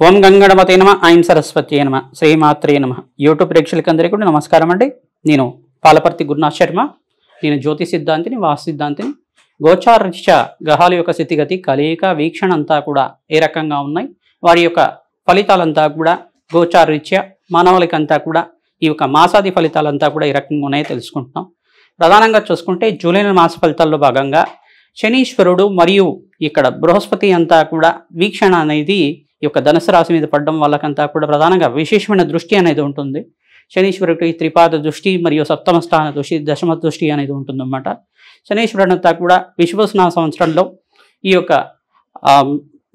ఓం గంగణపతే నమ ఐం సరస్వత్యే నమ శ్రీమాత్రే నమ యూట్యూబ్ ప్రేక్షకులందరికీ కూడా నమస్కారం అండి. నేను పాలపర్తి గురునాథ్ శర్మ. నేను జ్యోతి సిద్ధాంతిని, వాస్తు సిద్ధాంతిని. గోచారరీత్యా గ్రహాల యొక్క స్థితిగతి, కలయిక, వీక్షణ అంతా కూడా ఏ రకంగా ఉన్నాయి, వారి యొక్క ఫలితాలంతా కూడా గోచారరీత్యా మానవులకంతా కూడా ఈ యొక్క మాసాది ఫలితాలంతా కూడా ఏ రకంగా ఉన్నాయో తెలుసుకుంటున్నాం. ప్రధానంగా చూసుకుంటే జూలై మాస ఫలితాల్లో భాగంగా శనీశ్వరుడు మరియు ఇక్కడ బృహస్పతి అంతా కూడా వీక్షణ అనేది ఈ యొక్క ధనుసు రాశి మీద పడడం వాళ్ళకంతా కూడా ప్రధానంగా విశేషమైన దృష్టి అనేది ఉంటుంది. శనీశ్వరుడికి త్రిపాద దృష్టి మరియు సప్తమ స్థాన దృష్టి, దశమ దృష్టి అనేది ఉంటుందన్నమాట. శనీశ్వరుడు అంతా కూడా విశ్వవసన సంవత్సరంలో ఈ యొక్క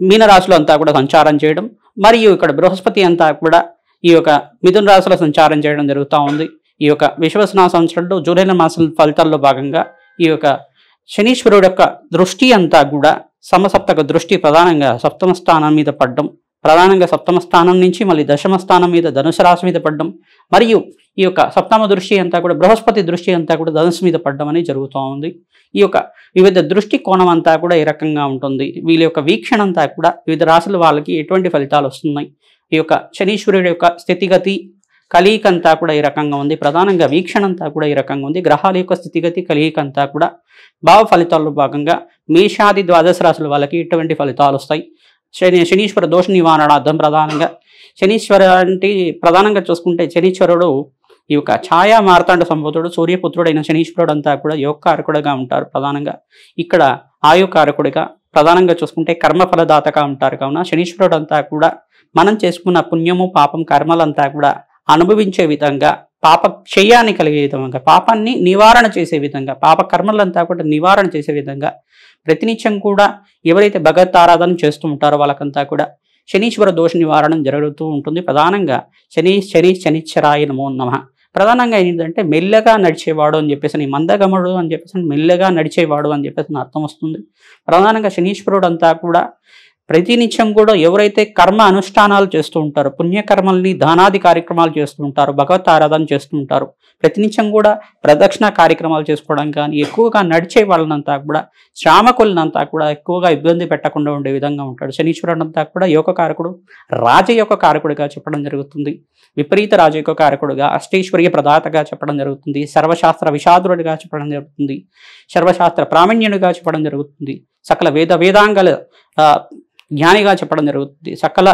మీనరాశిలో అంతా కూడా సంచారం చేయడం, మరియు ఇక్కడ బృహస్పతి అంతా కూడా ఈ యొక్క మిథున రాశిలో సంచారం చేయడం జరుగుతూ ఉంది. ఈ యొక్క విశ్వవసన సంవత్సరంలో జూలై మాసం ఫలితాల్లో భాగంగా ఈ యొక్క శనీశ్వరుడు యొక్క దృష్టి అంతా కూడా సమసప్తక దృష్టి ప్రధానంగా సప్తమ స్థానం మీద పడడం, ప్రధానంగా సప్తమ స్థానం నుంచి మళ్ళీ దశమ స్థానం మీద ధనుసు రాశి మీద పడడం, మరియు ఈ యొక్క సప్తమ దృష్టి అంతా కూడా బృహస్పతి దృష్టి అంతా కూడా ధనుసు మీద పడడం అనేది జరుగుతూ ఉంది. ఈ యొక్క వివిధ దృష్టి కోణం అంతా కూడా ఏ రకంగా ఉంటుంది, వీళ్ళ యొక్క వీక్షణ అంతా కూడా వివిధ రాశుల వాళ్ళకి ఎటువంటి ఫలితాలు వస్తున్నాయి, ఈ యొక్క శనీశ్వరుడు యొక్క స్థితిగతి కలయిక అంతా కూడా ఈ రకంగా ఉంది, ప్రధానంగా వీక్షణ అంతా కూడా ఈ రకంగా ఉంది. గ్రహాల యొక్క స్థితిగతి కలయిక అంతా కూడా భావ ఫలితాల్లో భాగంగా మేషాది ద్వాదశ రాశుల వాళ్ళకి ఇటువంటి ఫలితాలు వస్తాయి. శనీశ్వర దోష నివారణార్థం ప్రధానంగా శనీశ్వర అంటే ప్రధానంగా చూసుకుంటే శనీశ్వరుడు ఈ యొక్క ఛాయా మార్తాండ సంభూతుడు సూర్యపుత్రుడైన శనీశ్వరుడు అంతా కూడా యోగకారకుడిగా ఉంటారు. ప్రధానంగా ఇక్కడ ఆయుకారకుడిగా ప్రధానంగా చూసుకుంటే కర్మఫలదాతగా ఉంటారు. కావున శనీశ్వరుడు అంతా కూడా మనం చేసుకున్న పుణ్యము పాపం కర్మలంతా కూడా అనుభవించే విధంగా, పాప క్షయాన్ని కలిగే విధంగా, పాపాన్ని నివారణ చేసే విధంగా, పాప కర్మలంతా కూడా నివారణ చేసే విధంగా ప్రతినిత్యం కూడా ఎవరైతే భగవత్ ఆరాధన చేస్తూ ఉంటారో వాళ్ళకంతా కూడా శనీశ్వర దోష నివారణ జరుగుతూ ఉంటుంది. ప్రధానంగా శనిశ్చరాయ నమో నమః. ప్రధానంగా ఏంటంటే మెల్లగా నడిచేవాడు అని చెప్పేసి, మందగమడు అని చెప్పేసి మెల్లగా నడిచేవాడు అని చెప్పేసి అర్థం వస్తుంది. ప్రధానంగా శనీశ్వరుడు అంతా కూడా ప్రతినిత్యం కూడా ఎవరైతే కర్మ అనుష్ఠానాలు చేస్తూ ఉంటారో, పుణ్యకర్మల్ని దానాది కార్యక్రమాలు చేస్తూ ఉంటారు, భగవత్ ఆరాధన చేస్తూ ఉంటారు, ప్రతినిత్యం కూడా ప్రదక్షిణ కార్యక్రమాలు చేసుకోవడం కానీ ఎక్కువగా నడిచే వాళ్ళనంతా కూడా శ్రామకులనంతా కూడా ఎక్కువగా ఇబ్బంది పెట్టకుండా ఉండే విధంగా ఉంటాడు. శనీశ్వరుడు అంతా కూడా యోగకారకుడు, రాజయోగ కారకుడిగా చెప్పడం జరుగుతుంది. విపరీత రాజయోగ కారకుడుగా, అష్టైశ్వర్య ప్రదాతగా చెప్పడం జరుగుతుంది. సర్వశాస్త్ర విషాదుడిగా చెప్పడం జరుగుతుంది. సర్వశాస్త్ర ప్రావీణ్యుడిగా చెప్పడం జరుగుతుంది. సకల వేదాంగాల జ్ఞానిగా చెప్పడం జరుగుతుంది. సకల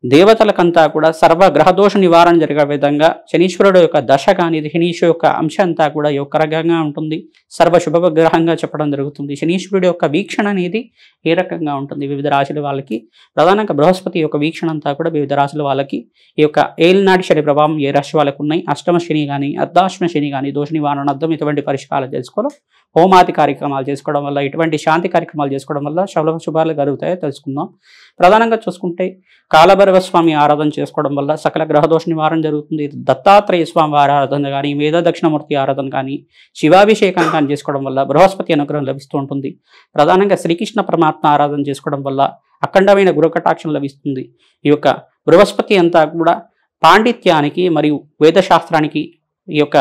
దేవతలకంతా కూడా సర్వ గ్రహదోష నివారణ జరిగే విధంగా శనీశ్వరుడు యొక్క దశ కానీ శనీశ్వరు యొక్క అంశం అంతా కూడా యోగకరంగా ఉంటుంది. సర్వ శుభగ్రహంగా చెప్పడం జరుగుతుంది. శనీశ్వరుడు యొక్క వీక్షణ అనేది ఏ రకంగా ఉంటుంది వివిధ రాశుల వాళ్ళకి, ప్రధానంగా బృహస్పతి యొక్క వీక్షణ అంతా కూడా వివిధ రాశుల వాళ్ళకి ఈ యొక్క ఏలినాటి శని ప్రభావం ఏ రాశి వాళ్ళకు ఉన్నాయి, అష్టమ శని కానీ అర్ధాష్టమ శని కానీ దోష నివారణార్థం ఇటువంటి పరిష్కారాలు చేసుకోవడం, హోమాది కార్యక్రమాలు చేసుకోవడం వల్ల, ఇటువంటి శాంతి కార్యక్రమాలు చేసుకోవడం వల్ల శుభాలు కలుగుతాయో తెలుసుకుందాం. ప్రధానంగా చూసుకుంటే కాలభైరవ స్వామి ఆరాధన చేసుకోవడం వల్ల సకల గ్రహదోష నివారణ జరుగుతుంది. దత్తాత్రేయ స్వామి ఆరాధన కానీ, వేద దక్షిణమూర్తి ఆరాధన కానీ, శివాభిషేకం కానీ చేసుకోవడం వల్ల బృహస్పతి అనుగ్రహం లభిస్తూ ఉంటుంది. ప్రధానంగా శ్రీకృష్ణ పరమాత్మ ఆరాధన చేసుకోవడం వల్ల అఖండమైన గురుకటాక్షం లభిస్తుంది. ఈ యొక్క బృహస్పతి అంతా కూడా పాండిత్యానికి మరియు వేదశాస్త్రానికి, ఈ యొక్క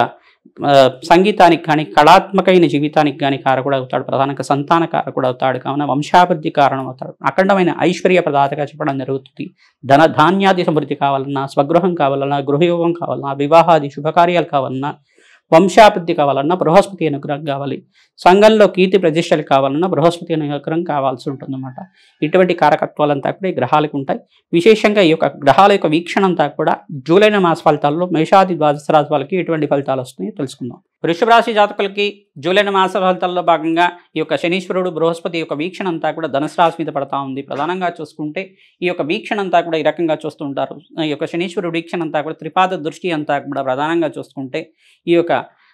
సంగీతానికి కానీ కళాత్మకమైన జీవితానికి కానీ కారకుడు అవుతాడు. ప్రధానంగా సంతాన కారకుడు అవుతాడు. కావున వంశాభివృద్ధి కారణం అవుతాడు. అఖండమైన ఐశ్వర్య ప్రదాతగా చెప్పడం జరుగుతుంది. ధన ధాన్యాది సమృద్ధి కావాలన్నా, స్వగృహం కావాలన్నా, గృహయోగం కావాలన్నా, వివాహాది శుభకార్యాలు కావాలన్నా, వంశాభివృద్ధి కావాలన్నా బృహస్పతి అనుగ్రహం కావాలి. సంఘంలో కీర్తి ప్రతిష్టలు కావాలన్నా బృహస్పతి అనుగ్రహం కావాల్సి ఉంటుందన్నమాట. ఇటువంటి కారకత్వాలంతా కూడా ఈ గ్రహాలకు ఉంటాయి. విశేషంగా ఈ యొక్క గ్రహాల యొక్క వీక్షణ అంతా కూడా జూలై మాస ఫలితాల్లో మేషాది ద్వాదశ రాశి వాళ్ళకి ఎటువంటి ఫలితాలు వస్తున్నాయో తెలుసుకుందాం. వృషభ రాశి జాతకులకి జూలై మాస ఫలితాల్లో భాగంగా ఈ యొక్క శనీశ్వరుడు బృహస్పతి యొక్క వీక్షణ అంతా కూడా ధనుసు రాశి మీద పడతా ఉంది. ప్రధానంగా చూసుకుంటే ఈ యొక్క వీక్షణ అంతా కూడా ఈ రకంగా చూస్తూ ఉంటారు. ఈ యొక్క శనీశ్వరుడు వీక్షణ అంతా కూడా త్రిపాద దృష్టి అంతా కూడా ప్రధానంగా చూసుకుంటే ఈ యొక్క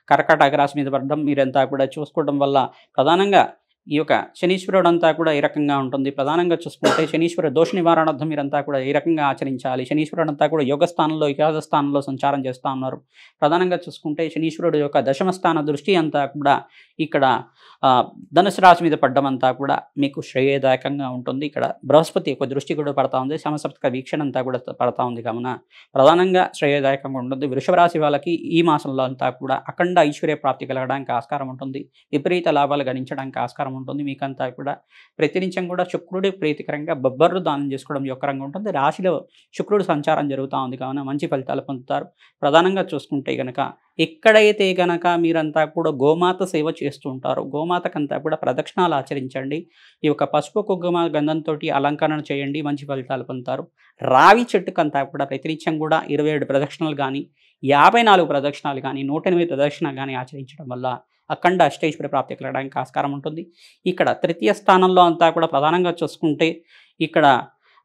కర్కాటక రాశి మీద పడడం మీరంతా కూడా చూసుకోవడం వల్ల ప్రధానంగా ఈ యొక్క శనీశ్వరుడు అంతా కూడా ఏ రకంగా ఉంటుంది. ప్రధానంగా చూసుకుంటే శనీశ్వర దోష నివారణార్థం మీరంతా కూడా ఏ రకంగా ఆచరించాలి. శనీశ్వరుడు అంతా కూడా యోగ స్థానంలో ఏకాదశ స్థానంలో సంచారం చేస్తూ ఉన్నారు. ప్రధానంగా చూసుకుంటే శనీశ్వరుడు యొక్క దశమ స్థాన దృష్టి అంతా కూడా ఇక్కడ ధనుసు రాశి మీద పడ్డం అంతా కూడా మీకు శ్రేయదాయకంగా ఉంటుంది. ఇక్కడ బృహస్పతి యొక్క దృష్టి కూడా పడతా ఉంది. సమసప్తక వీక్షణ అంతా కూడా పడతా ఉంది. కావున ప్రధానంగా శ్రేయదాయకంగా ఉంటుంది. వృషభ రాశి వాళ్ళకి ఈ మాసంలో అంతా కూడా అఖండ ఐశ్వర్య ప్రాప్తి కలగడానికి ఆస్కారం ఉంటుంది. విపరీత లాభాలు గణించడానికి ఆస్కారం ఉంటుంది. మీకంతా కూడా ప్రతినిత్యం కూడా శుక్రుడి ప్రీతికరంగా బొబ్బర్లు దానం చేసుకోవడం యొక్కరంగా ఉంటుంది. రాశిలో శుక్రుడు సంచారం జరుగుతూ ఉంది కావున మంచి ఫలితాలు పొందుతారు. ప్రధానంగా చూసుకుంటే గనక ఎక్కడైతే గనక మీరంతా కూడా గోమాత సేవ చేస్తూ ఉంటారో గోమాతకంతా కూడా ప్రదక్షిణాలు ఆచరించండి. ఈ యొక్క పసుపు కుంకుమ గంధంతో అలంకరణ చేయండి, మంచి ఫలితాలు పొందుతారు. రావి చెట్టుకంతా కూడా ప్రతినిత్యం కూడా 27 ప్రదక్షిణలు కానీ 54 ప్రదక్షిణాలు కానీ 108 ప్రదక్షిణాలు కానీ ఆచరించడం వల్ల అఖండ అష్టైశ్వర్య ప్రాప్తి కలగడానికి ఆస్కారం ఉంటుంది. ఇక్కడ తృతీయ స్థానంలో అంతా కూడా ప్రధానంగా చూసుకుంటే ఇక్కడ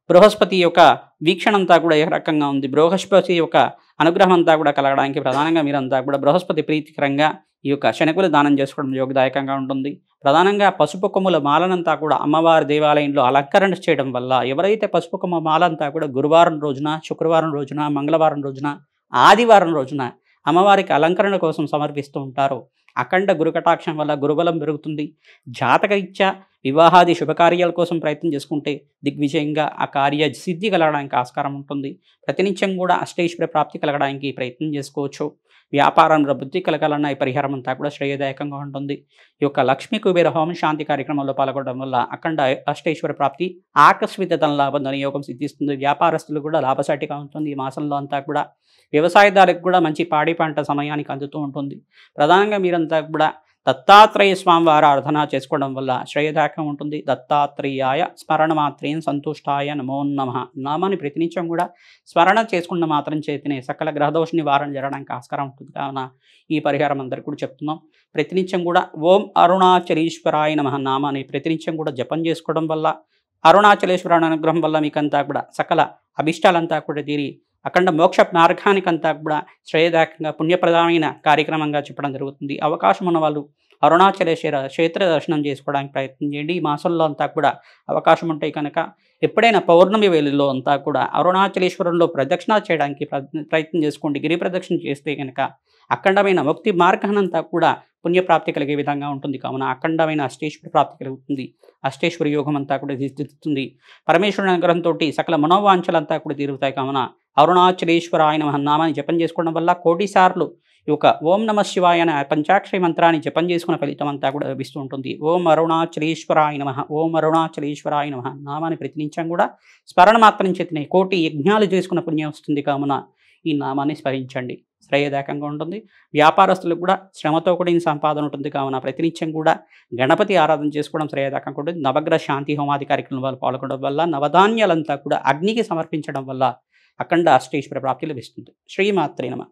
బృహస్పతి యొక్క వీక్షణ అంతా కూడా ఏ రకంగా ఉంది, బృహస్పతి యొక్క అనుగ్రహం అంతా కూడా కలగడానికి ప్రధానంగా మీరంతా కూడా బృహస్పతి ప్రీతికరంగా ఈ యొక్క శనగలు దానం చేసుకోవడం యోగదాయకంగా ఉంటుంది. ప్రధానంగా పసుపు కొమ్ముల మాలనంతా కూడా అమ్మవారి దేవాలయంలో అలంకరణ చేయడం వల్ల ఎవరైతే పసుపు కొమ్మ మాలంతా కూడా గురువారం రోజున, శుక్రవారం రోజున, మంగళవారం రోజున, ఆదివారం రోజున అమ్మవారికి అలంకరణ కోసం సమర్పిస్తూ ఉంటారో అఖండ గురుకటాక్షం వల్ల గురుబలం పెరుగుతుంది. జాతకరీత్యా వివాహాది శుభకార్యాల కోసం ప్రయత్నం చేసుకుంటే దిగ్విజయంగా ఆ కార్య సిద్ధి కలగడానికి ఆస్కారం ఉంటుంది. ప్రతినిత్యం కూడా అష్టైశ్వర్య ప్రాప్తి కలగడానికి ప్రయత్నం చేసుకోవచ్చు. వ్యాపారంలో వృద్ధి కలగాలన్న ఈ పరిహారం అంతా కూడా శ్రేయదాయకంగా ఉంటుంది. ఈ యొక్క లక్ష్మీ కుబేర హోమ శాంతి కార్యక్రమంలో పాల్గొనడం వల్ల అఖండ అష్టైశ్వర్య ప్రాప్తి, ఆకస్మిక ధన లాభం ధనయోగం సిద్ధిస్తుంది. వ్యాపారస్తులు కూడా లాభసాటిగా ఉంటుంది. ఈ మాసంలో అంతా కూడా వ్యవసాయదారులకు కూడా మంచి పాడి పంట సమయానికి అందుతూ ఉంటుంది. ప్రధానంగా మీరంతా కూడా దత్తాత్రేయ స్వామి వారి ఆరాధన చేసుకోవడం వల్ల శ్రేయదాయకం ఉంటుంది. దత్తాత్రేయాయ స్మరణ మాత్రేయం సంతుష్టాయ నమో నమః నామాన్ని ప్రతినిత్యం కూడా స్మరణ చేసుకున్న మాత్రం చేతినే సకల గ్రహదోష నివారణ జరగడానికి ఆస్కారం ఉంటుంది. కావున ఈ పరిహారం అందరికీ కూడా చెప్తున్నాం. ప్రతినిత్యం కూడా ఓం అరుణాచలేశ్వరాయ నమః నామాన్ని ప్రతినిత్యం కూడా జపం చేసుకోవడం వల్ల అరుణాచలేశ్వరుని అనుగ్రహం వల్ల మీకంతా కూడా సకల అభిష్టాలంతా కూడా తీరి అఖండ మోక్ష మార్గానికంతా కూడా శ్రేయదాయకంగా పుణ్యప్రదమైన కార్యక్రమంగా చెప్పడం జరుగుతుంది. అవకాశం ఉన్న వాళ్ళు అరుణాచలేశ్వర క్షేత్ర దర్శనం చేసుకోవడానికి ప్రయత్నం చేయండి. ఈ మాసంలో అంతా కూడా అవకాశం ఉంటే కనుక ఎప్పుడైనా పౌర్ణమి వేళల్లో అంతా కూడా అరుణాచలేశ్వరంలో ప్రదక్షిణ చేయడానికి ప్రయత్నం చేసుకోండి. గిరి ప్రదక్షిణ చేస్తే కనుక అఖండమైన ముక్తి మార్గానంతా కూడా పుణ్యప్రాప్తి కలిగే విధంగా ఉంటుంది. కావున అఖండమైన అష్టేశ్వర ప్రాప్తి కలుగుతుంది. అష్టేశ్వర యోగం అంతా కూడా సిద్ధిస్తుంది. పరమేశ్వరుని అనుగ్రహంతో సకల మనోవాంఛలంతా కూడా తీరుతాయి. కావున అరుణాచలేశ్వరాయ నమః నామాన్ని జపం చేసుకోవడం వల్ల కోటి సార్లు ఈ యొక్క ఓం నమ శివాయ అనే పంచాక్షరి మంత్రాన్ని జపం చేసుకున్న ఫలితం అంతా కూడా లభిస్తూ ఉంటుంది. ఓం అరుణాచలేశ్వరాయ నమః, ఓం అరుణాచలేశ్వరాయ నమః నామాన్ని ప్రతినిత్యం కూడా స్మరణ మాత్రం చేతినే కోటి యజ్ఞాలు చేసుకున్న పుణ్యం వస్తుంది. కావున ఈ నామాన్ని స్మరించండి. శ్రేయదాయకంగా ఉంటుంది. వ్యాపారస్తులకు కూడా శ్రమతో కూడిన సంపాదన ఉంటుంది. కావున ప్రతినిత్యం కూడా గణపతి ఆరాధన చేసుకోవడం శ్రేయదాయకంగా ఉంటుంది. నవగ్రహ శాంతి హోమాది కార్యక్రమాలు పాల్గొనడం వల్ల నవధాన్యాలంతా కూడా అగ్నికి సమర్పించడం వల్ల అఖండ అష్టైశ్వర్య ప్రాప్తి లభిస్తుంది. శ్రీమాత్రే నమః.